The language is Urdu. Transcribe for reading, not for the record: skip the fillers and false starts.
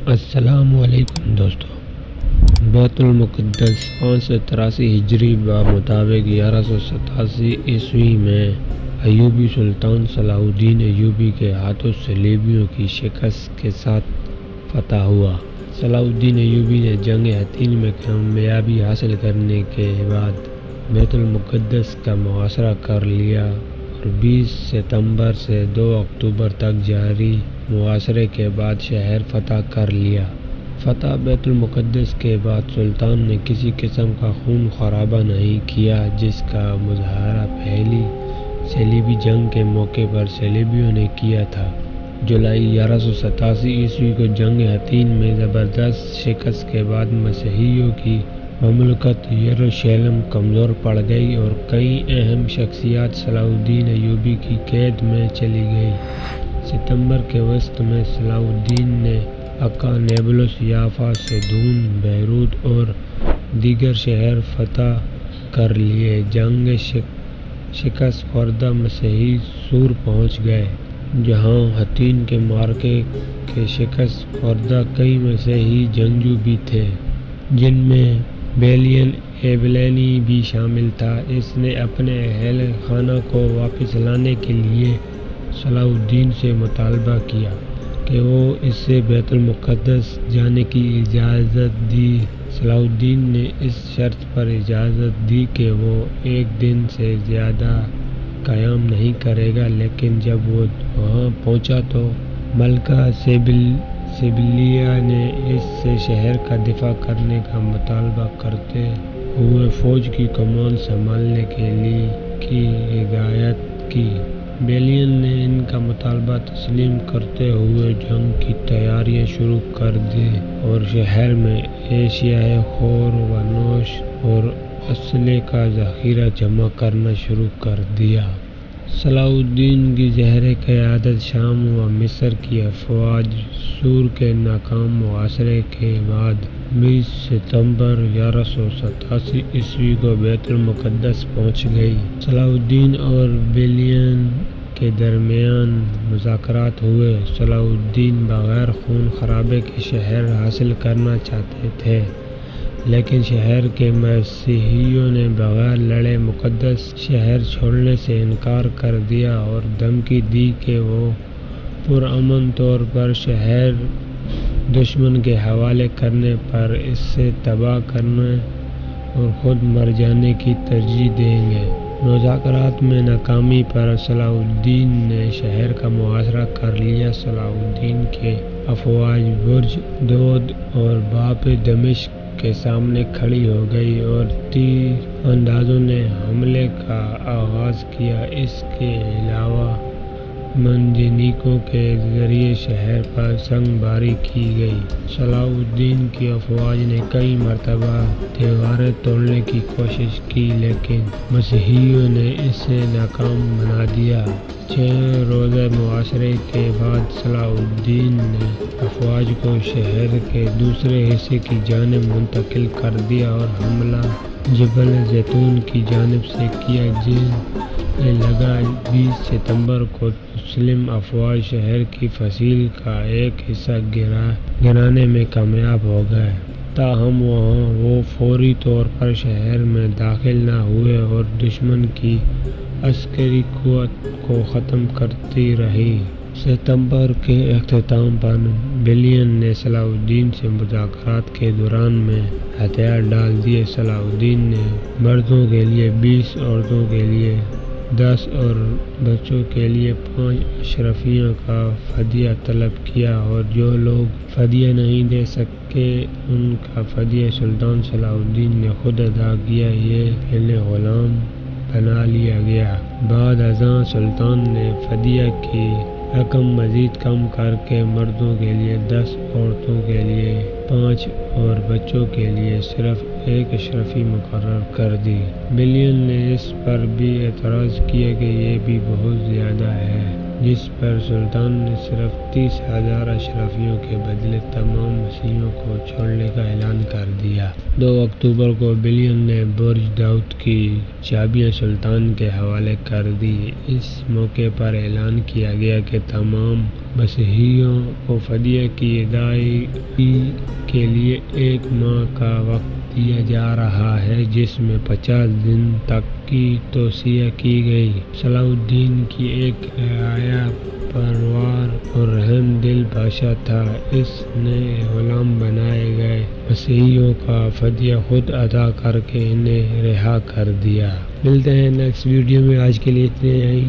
السلام علیکم دوستو۔ بیت المقدس 583 ہجری بمطابق 1187 عیسوی میں ایوبی سلطان صلاح الدین ایوبی کے ہاتھوں صلیبیوں کی شکست کے ساتھ فتح ہوا۔ صلاح الدین ایوبی نے جنگ حطین میں کامیابی حاصل کرنے کے بعد بیت المقدس کا محاصرہ کر لیا اور 20 ستمبر سے 2 اکتوبر تک جاری محاصرے کے بعد شہر فتح کر لیا۔ فتح بیت المقدس کے بعد سلطان نے کسی قسم کا خون خرابہ نہیں کیا، جس کا مظاہرہ پہلی صلیبی جنگ کے موقع پر صلیبیوں نے کیا تھا۔ جولائی 1187 عیسوی کو جنگ حطین میں زبردست شکست کے بعد مسیحیوں کی مملکت یروشلم کمزور پڑ گئی اور کئی اہم شخصیات صلاح الدین ایوبی کی قید میں چلی گئی۔ ستمبر کے وسط میں صلاح الدین نے عکا، نیبلس، یافا، سیدون، بیروت اور دیگر شہر فتح کر لیے۔ جنگ شکست خوردہ مسیحی سور پہنچ گئے، جہاں حطین کے معرکے کے شکست خوردہ کئی مسیحی جنگجو بھی تھے، جن میں بیلین ایبلینی بھی شامل تھا۔ اس نے اپنے اہل خانہ کو واپس لانے کے لیے صلاح الدین سے مطالبہ کیا کہ وہ اس سے بیت المقدس جانے کی اجازت دی۔ صلاح الدین نے اس شرط پر اجازت دی کہ وہ ایک دن سے زیادہ قیام نہیں کرے گا، لیکن جب وہ وہاں پہنچا تو ملکہ سبیلیہ نے اس سے شہر کا دفاع کرنے کا مطالبہ کرتے ہوئے فوج کی کمان سنبھالنے کے لیے کی ہدایت کی۔ بیلین نے ان کا مطالبہ تسلیم کرتے ہوئے جنگ کی تیاریاں شروع کر دیں اور شہر میں اشیاء خور و نوش اور اسلحے کا ذخیرہ جمع کرنا شروع کر دیا۔ صلاح الدین کی زیر قیادت شام و مصر کی افواج سور کے ناکام محاصرے کے بعد 20 ستمبر 1187 عیسوی کو بیت المقدس پہنچ گئی۔ صلاح الدین اور بیلین کے درمیان مذاکرات ہوئے۔ صلاح الدین بغیر خون خرابے کے شہر حاصل کرنا چاہتے تھے، لیکن شہر کے مسیحیوں نے بغیر لڑے مقدس شہر چھوڑنے سے انکار کر دیا اور دھمکی دی کہ وہ پرامن طور پر شہر دشمن کے حوالے کرنے پر اسے تباہ کرنے اور خود مر جانے کی ترجیح دیں گے۔ مذاکرات میں ناکامی پر صلاح الدین نے شہر کا محاصرہ کر لیا۔ صلاح الدین کے افواج برج دود اور باب دمشق کے سامنے کھڑی ہو گئی اور تیر اندازوں نے حملے کا آغاز کیا۔ اس کے علاوہ منجنیقوں کے ذریعے شہر پر سنگ باری کی گئی۔ صلاح الدین کی افواج نے کئی مرتبہ دیواریں توڑنے کی کوشش کی، لیکن مسیحیوں نے اسے ناکام بنا دیا۔ 6 روزہ محاصرے کے بعد صلاح الدین نے افواج کو شہر کے دوسرے حصے کی جانب منتقل کر دیا اور حملہ جبل زیتون کی جانب سے کیا، جنہیں لگا 20 ستمبر کو مسلم افواج شہر کی فصیل کا ایک حصہ گرانے میں کامیاب ہو گئے۔ تاہم وہ فوری طور پر شہر میں داخل نہ ہوئے اور دشمن کی عسکری قوت کو ختم کرتی رہی۔ ستمبر کے اختتام پر بیلین نے صلاح الدین سے مذاکرات کے دوران میں ہتھیار ڈال دیے۔ صلاح الدین نے مردوں کے لیے 20، عورتوں کے لیے 10 اور بچوں کے لیے 5 اشرفیوں کا فدیہ طلب کیا، اور جو لوگ فدیہ نہیں دے سکے ان کا فدیہ سلطان صلاح الدین نے خود ادا کیا۔ یہ انہیں غلام بنا لیا گیا۔ بعد ازاں سلطان نے فدیہ کی رقم مزید کم کر کے مردوں کے لیے 10، عورتوں کے لیے 5 اور بچوں کے لیے صرف 1 اشرفی مقرر کر دی۔ بیلین نے اس پر بھی اعتراض کیا کہ یہ بھی بہت زیادہ ہے۔ جس پر سلطان نے صرف 30,000 اشرافیوں کے بدلے تمام مسیحیوں کو چھوڑنے کا اعلان کر دیا۔ 2 اکتوبر کو ولیام نے برج داؤد کی چابیاں سلطان کے حوالے کر دی۔ اس موقع پر اعلان کیا گیا کہ تمام مسیحیوں کو فدیہ کی ادائیگی کے لیے 1 ماہ کا وقت دیا جا رہا ہے، جس میں 50 دن تک کی توسیع کی گئی۔ صلاح الدین کی ایک رعایا پروار اور رحم دل بادشاہ تھا۔ اس نے غلام بنائے گئے مسیحیوں کا فدیہ خود ادا کر کے انہیں رہا کر دیا۔ ملتے ہیں نیکسٹ ویڈیو میں، آج کے لیے اتنے ہی۔